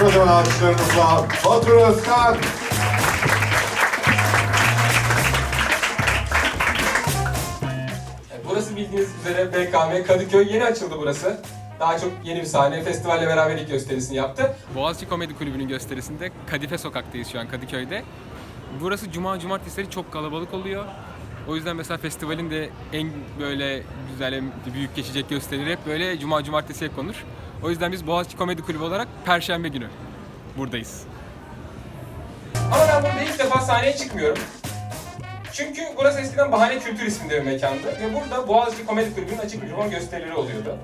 kocaman alkışlarımızla Batur Özkan. Burası bildiğiniz üzere BKM Kadıköy, yeni açıldı burası. Daha çok yeni bir sahne, festivalle beraber ilk gösterisini yaptı. Boğaziçi Komedi Kulübü'nün gösterisinde Kadife Sokak'tayız şu an Kadıköy'de. Burası cumartesileri çok kalabalık oluyor. O yüzden mesela festivalin de en böyle güzel, büyük geçecek gösterileri hep böyle cumartesiye konur. O yüzden biz Boğaziçi Komedi Kulübü olarak Perşembe günü buradayız. Ama ben burada ilk defa sahneye çıkmıyorum. Çünkü burası eskiden Bahane Kültür isminde bir mekandı ve burada Boğaziçi Komedi Kulübü'nün açık mikrofon gösterileri oluyordu.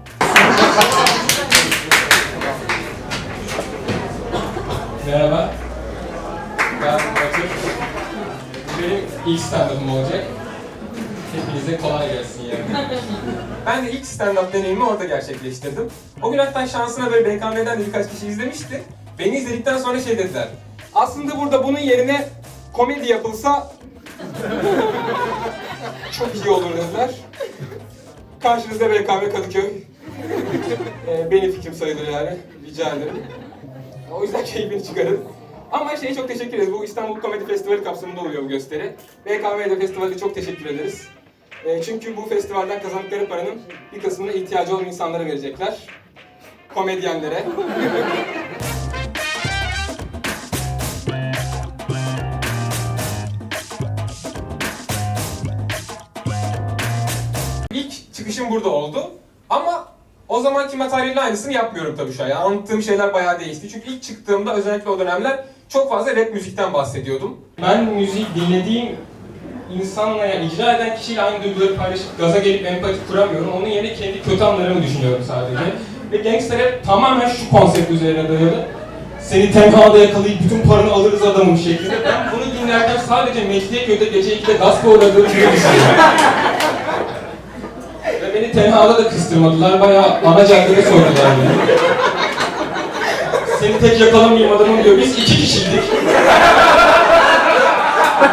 Merhaba. Ben Batur. Benim ilk stand-up'ım olacak. Hepinize kolay gelsin yani. Ben de ilk stand-up deneyimimi orada gerçekleştirdim. O gün hatta şansına böyle BKM'den de birkaç kişi izlemişti. Beni izledikten sonra şey dediler. Aslında burada bunun yerine komedi yapılsa çok iyi olur dediler. Karşınızda BKM Kadıköy. Benim fikrim sayılır yani. Rica ederim. O yüzden keyfini çıkarın. Ama çok teşekkür ederiz. Bu İstanbul Komedi Festivali kapsamında oluyor bu gösteri. BKM'de festivalde çok teşekkür ederiz. Çünkü bu festivalden kazandıkları paranın bir kısmını ihtiyacı olan insanlara verecekler. Komedyenlere. İlk çıkışım burada oldu. Ama o zamanki materyalin aynısını yapmıyorum tabii şu an. Yani anlattığım şeyler bayağı değişti. Çünkü ilk çıktığımda özellikle o dönemler çok fazla rap müzikten bahsediyordum. Ben müzik dinlediğim insanla, yani icra eden kişiyle aynı duyguları paylaşıp gaza gelip empati kuramıyorum. Onun yerine kendi kötü anlarımı düşünüyorum sadece. Ve gangster rap tamamen şu konsept üzerine dayalı. Seni tenhada yakalayıp bütün paranı alırız adamım şeklinde. Ben bunu dinlerken sadece Mecidiyeköy'de gece 2'de gasp uğradığım gibi düşünüyorum. Ve beni tenhada da kıstırmadılar. Bayağı ana caddede soydular beni. Seni tek yakalamayayım adamım diyor. Biz 2 kişiydik.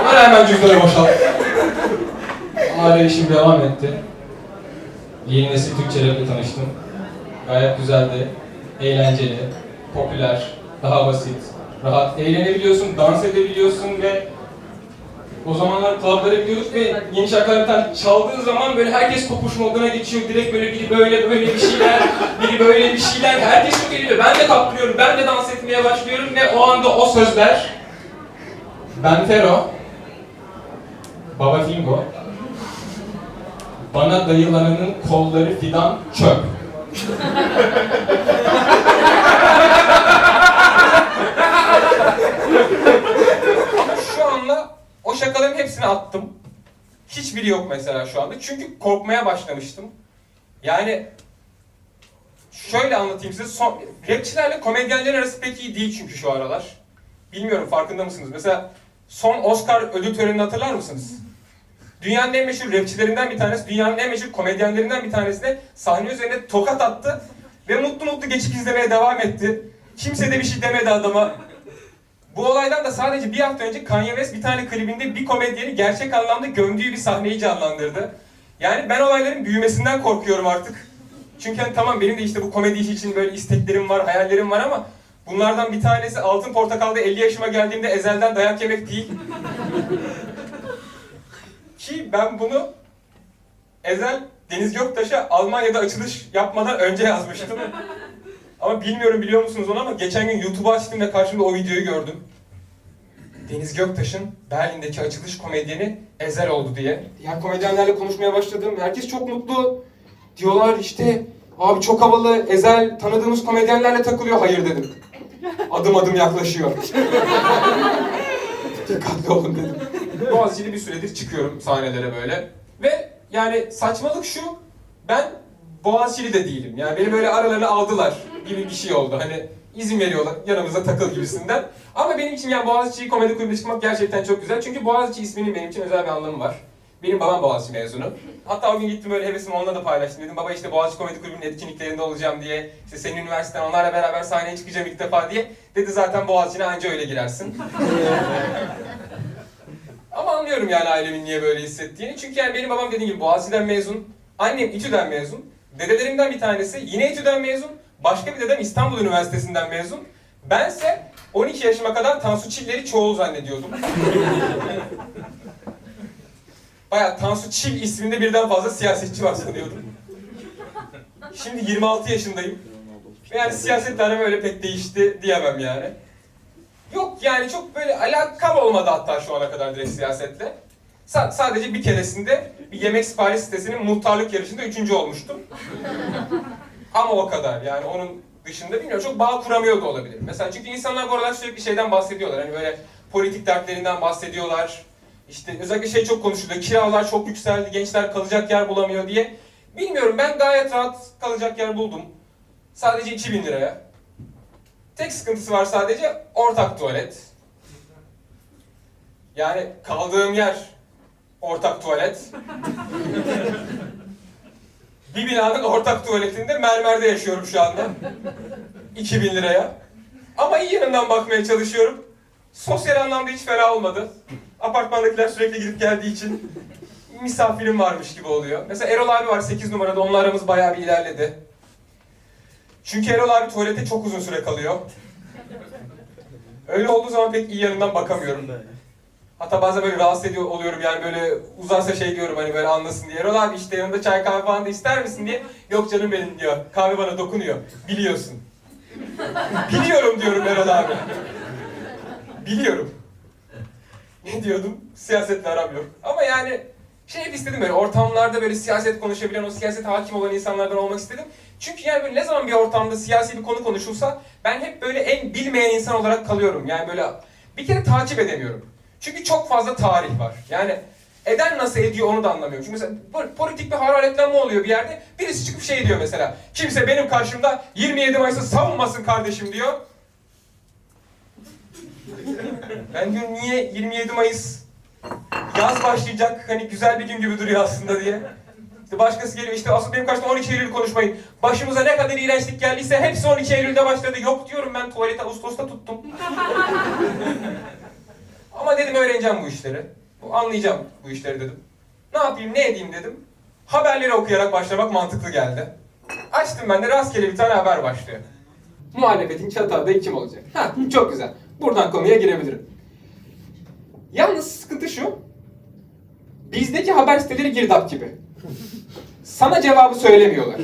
Onlar hemen cüzdanı boşalttı. Arayışım devam etti. Yeni nesil Türkçe rap'le tanıştım. Gayet güzeldi, eğlenceli, popüler, daha basit, rahat eğlenebiliyorsun, dans edebiliyorsun ve o zamanlar club'lara gidiyorduk ve yeni şarkılar bir tane çaldığı zaman böyle herkes kopuş moduna geçiyor. Direkt böyle biri böyle bir şeyler, biri böyle bir şeyler, herkes çok eğleniyor. Ben de kaptırıyorum, ben de dans etmeye başlıyorum ve o anda o sözler Ben Fero, Baba Fingo, bana dayılananın kolları fidan çöp. Şu anda o şakaların hepsini attım. Hiçbiri yok mesela şu anda. Çünkü korkmaya başlamıştım. Yani şöyle anlatayım size. Rapçilerle komedyenlerin arası pek iyi değil çünkü şu aralar. Bilmiyorum farkında mısınız? Mesela son Oscar ödül törenini hatırlar mısınız? Dünyanın en meşhur rapçilerinden bir tanesi, dünyanın en meşhur komedyenlerinden bir tanesine sahne üzerine tokat attı ve mutlu mutlu geçip izlemeye devam etti. Kimse de bir şey demedi adama. Bu olaydan da sadece bir hafta önce Kanye West bir tane klibinde bir komedyeni gerçek anlamda gömdüğü bir sahneyi canlandırdı. Yani ben olayların büyümesinden korkuyorum artık. Çünkü hani tamam benim de işte bu komedi işi için böyle isteklerim var, hayallerim var ama bunlardan bir tanesi Altın Portakal'da 50 yaşıma geldiğimde ezelden dayak yemek değil. Ki ben bunu Ezel Deniz Göktaş'a Almanya'da açılış yapmadan önce yazmıştım. Ama bilmiyorum biliyor musunuz onu ama geçen gün YouTube'u açtım ve karşımda o videoyu gördüm. Deniz Göktaş'ın Berlin'deki açılış komedyeni Ezel oldu diye. Diğer komedyenlerle konuşmaya başladım. Herkes çok mutlu. Diyorlar işte abi çok havalı, Ezel tanıdığımız komedyenlerle takılıyor. Hayır dedim. Adım adım yaklaşıyor. Dikkatli olun dedim. Boğaziçi'li bir süredir çıkıyorum sahnelere böyle. Ve yani saçmalık şu, ben Boğaziçi'li de değilim. Yani beni böyle aralarına aldılar gibi bir şey oldu. Hani izin veriyorlar, yanımıza takıl gibisinden. Ama benim için yani Boğaziçi Komedi Kulübü'ne çıkmak gerçekten çok güzel. Çünkü Boğaziçi isminin benim için özel bir anlamı var. Benim babam Boğaziçi mezunu. Hatta o gün gittim böyle hevesimi onunla da paylaştım. Dedim baba işte Boğaziçi Komedi Kulübü'nün etkinliklerinde olacağım diye. İşte senin üniversiteden onlarla beraber sahneye çıkacağım ilk defa diye. Dedi zaten Boğaziçi'ne anca öyle girersin. Ama anlıyorum yani ailemin niye böyle hissettiğini. Çünkü yani benim babam dediğim gibi Boğaziçi'den mezun. Annem İTÜ'den mezun. Dedelerimden bir tanesi yine İTÜ'den mezun. Başka bir dedem İstanbul Üniversitesi'nden mezun. Bense 12 yaşıma kadar Tansu Çiller'i çoğul zannediyordum. Bayağı Tansu Çil isminde birden fazla siyasetçi var sanıyordum. Şimdi 26 yaşındayım. Ve yani siyasetle aram öyle pek değişti diyemem yani. Yok yani çok böyle alakam olmadı hatta şu ana kadar direkt siyasetle. Sadece bir keresinde bir yemek sipariş sitesinin muhtarlık yarışında 3. olmuştum. Ama o kadar yani onun dışında bilmiyorum çok bağ kuramıyor da olabilir. Mesela çünkü insanlar bu aralar sürekli şeyden bahsediyorlar. Hani böyle politik dertlerinden bahsediyorlar. İşte özellikle çok konuşuluyor. Kiralar çok yükseldi, gençler kalacak yer bulamıyor diye. Bilmiyorum ben gayet rahat kalacak yer buldum. Sadece 2000 liraya. Tek sıkıntısı var sadece ortak tuvalet. Yani kaldığım yer ortak tuvalet. Bir binanın ortak tuvaletinde mermerde yaşıyorum şu anda. 2000 liraya. Ama iyi yanından bakmaya çalışıyorum. Sosyal anlamda hiç fena olmadı. Apartmandakiler sürekli gidip geldiği için misafirim varmış gibi oluyor. Mesela Erol abi var 8 numarada, onunla aramız bayağı bir ilerledi. Çünkü Erol abi tuvalete çok uzun süre kalıyor. Öyle olduğu zaman pek iyi yanından bakamıyorum. Hatta bazen böyle rahatsız ediyor oluyorum yani böyle uzarsa şey diyorum hani böyle anlasın diye. Erol abi işte yanında çay kahve falan da ister misin diye. Yok canım benim diyor. Kahve bana dokunuyor. Biliyorsun. Biliyorum diyorum Erol abi. Biliyorum. Ne diyordum? Siyasetle aram yok. Ama yani şey istedim böyle ortamlarda böyle siyaset konuşabilen, o siyaset hakim olan insanlardan olmak istedim. Çünkü yani böyle ne zaman bir ortamda siyasi bir konu konuşulsa ben hep böyle en bilmeyen insan olarak kalıyorum. Yani böyle bir kere takip edemiyorum. Çünkü çok fazla tarih var. Yani eden nasıl ediyor onu da anlamıyorum. Çünkü mesela politik bir hararetlenme oluyor bir yerde. Birisi çıkıp şey diyor mesela. Kimse benim karşımda 27 Mayıs'ı savunmasın kardeşim diyor. Ben diyorum niye 27 Mayıs yaz başlayacak hani güzel bir gün gibi duruyor aslında diye. İşte başkası geliyor işte asıl benim karşımda 12 Eylül konuşmayın. Başımıza ne kadar iğrençlik geldiyse hepsi 12 Eylül'de başladı. Yok diyorum ben tuvalete Ağustos'ta tuttum. Ama dedim öğreneceğim bu işleri. Anlayacağım bu işleri dedim. Ne yapayım ne edeyim dedim. Haberleri okuyarak başlamak mantıklı geldi. Açtım ben de rastgele bir tane haber başlıyor. Muhalefetin çatı adayı kim olacak? Ha çok güzel. Buradan konuya girebilirim. Yalnız sıkıntı şu. Bizdeki haber siteleri girdap gibi. Sana cevabı söylemiyorlar.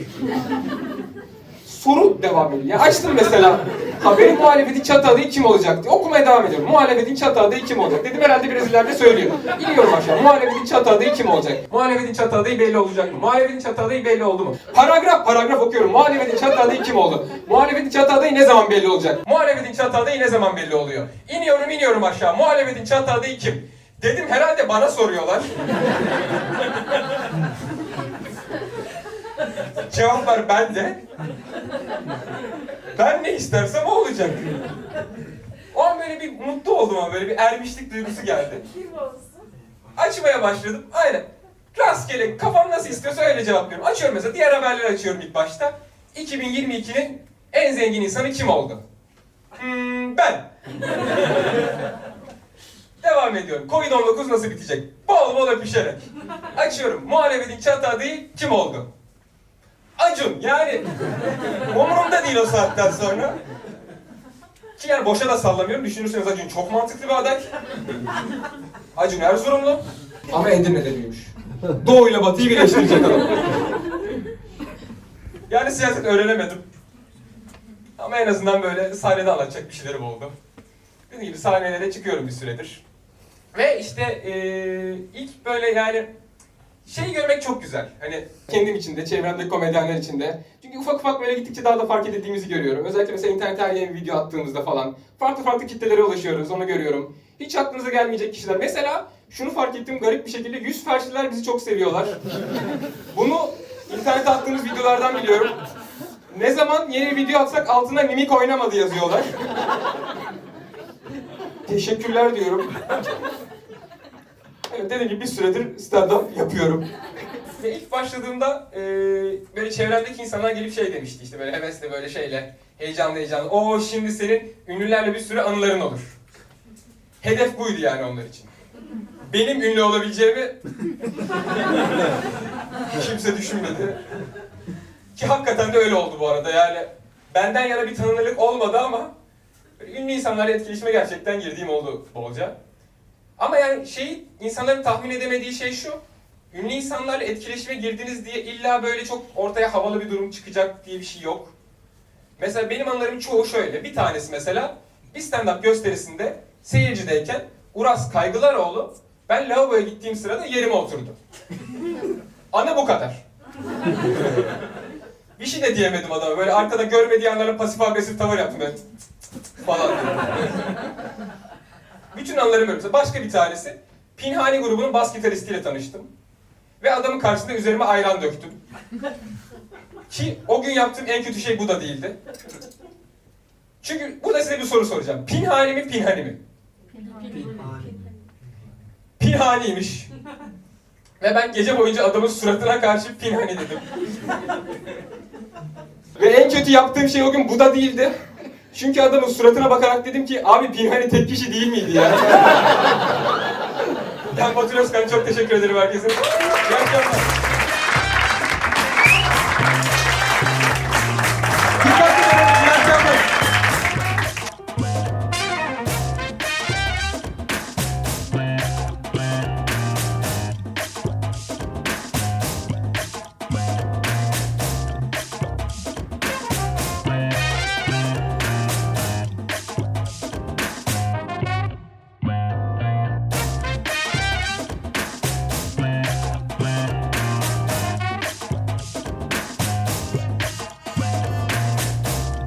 Soru devam ediyor. Yani açtım mesela haberin muhalefetin çatı adayı kim olacak diye. Okumaya devam ediyorum. Muhalefetin çatı adayı kim olacak? Dedim herhalde biraz ileride söylüyor. İniyorum aşağı. Muhalefetin çatı adayı kim olacak? Muhalefetin çatı adayı belli olacak mı? Muhalefetin çatı adayı belli oldu mu? Paragraf okuyorum. Muhalefetin çatı adayı kim oldu? Muhalefetin çatı adayı ne zaman belli olacak? Muhalefetin çatı adayı ne zaman belli oluyor? İniyorum aşağı. Muhalefetin çatı adayı kim? Dedim herhalde bana soruyorlar. Cevaplar bende. Ben ne istersem o olacak. O an böyle bir mutlu oldum ama böyle bir ermişlik duygusu geldi. Kim olsun? Açmaya başladım. Aynen. Rastgele kafam nasıl istiyorsa öyle cevaplıyorum. Açıyorum mesela diğer haberleri açıyorum ilk başta. 2022'nin en zengin insanı kim oldu? Ben. Devam ediyorum. Covid-19 nasıl bitecek? Bol bol öpüşerek. Açıyorum. Muhalefetin çatı adayı kim oldu? Acun. Yani umurumda değil o saatten sonra. Ki yani boşa da sallamıyorum. Düşünürseniz Acun çok mantıklı bir aday. Acun Erzurumlu. Ama Edirne'de büyümüş. Doğu ile Batı'yı birleştirecek adam. Yani siyaset öğrenemedim. Ama en azından böyle sahnede anlatacak bir şeylerim oldu. Dediğim gibi sahnelere çıkıyorum bir süredir. Ve işte ilk böyle yani şey görmek çok güzel. Hani kendim için de, çevremdeki komedyenler için de. Çünkü ufak ufak böyle gittikçe daha da fark edildiğimizi görüyorum. Özellikle mesela internete her yeni bir video attığımızda falan. Farklı kitlelere ulaşıyoruz, onu görüyorum. Hiç aklınıza gelmeyecek kişiler. Mesela şunu fark ettim garip bir şekilde yüz felçliler bizi çok seviyorlar. Bunu internete attığımız videolardan biliyorum. Ne zaman yeni bir video atsak altına mimik oynamadı yazıyorlar. Teşekkürler diyorum. Evet dediğim gibi bir süredir stand-up yapıyorum. Ve ilk başladığımda böyle çevremdeki insanlar gelip şey demişti işte böyle hevesle böyle şeyle heyecanlı. Oo şimdi senin ünlülerle bir sürü anıların olur. Hedef buydu yani onlar için. Benim ünlü olabileceğimi kimse düşünmedi. Ki hakikaten de öyle oldu bu arada yani. Benden yana bir tanınırlık olmadı ama Böyle ünlü insanlarla etkileşime gerçekten girdiğim oldu bolca. Ama yani insanların tahmin edemediği şey şu. Ünlü insanlarla etkileşime girdiniz diye illa böyle çok ortaya havalı bir durum çıkacak diye bir şey yok. Mesela benim anılarımın çoğu şöyle. Bir tanesi mesela bir stand-up gösterisinde seyircideyken Uras Kaygılaroğlu ben lavaboya gittiğim sırada yerime oturdu. Anı bu kadar. Bir şey de diyemedim adama. Böyle arkada görmediği anlarla pasif agresif tavır yaptım böyle falan. Bütün anılarım böyle. Başka bir tanesi. Pinhani grubunun bas gitaristiyle tanıştım. Ve adamın karşısında üzerime ayran döktüm. Ki o gün yaptığım en kötü şey bu da değildi. Çünkü burada size bir soru soracağım. Pinhani mi, Pinhani mi? Pinhaniymiş. Ve ben gece boyunca adamın suratına karşı Pinhani dedim. Ve en kötü yaptığım şey o gün bu da değildi. Çünkü adamın suratına bakarak dedim ki abi Pinhani tek kişi değil miydi ya? Ben Batur Özkan, çok teşekkür ederim herkese. İyi akşamlar.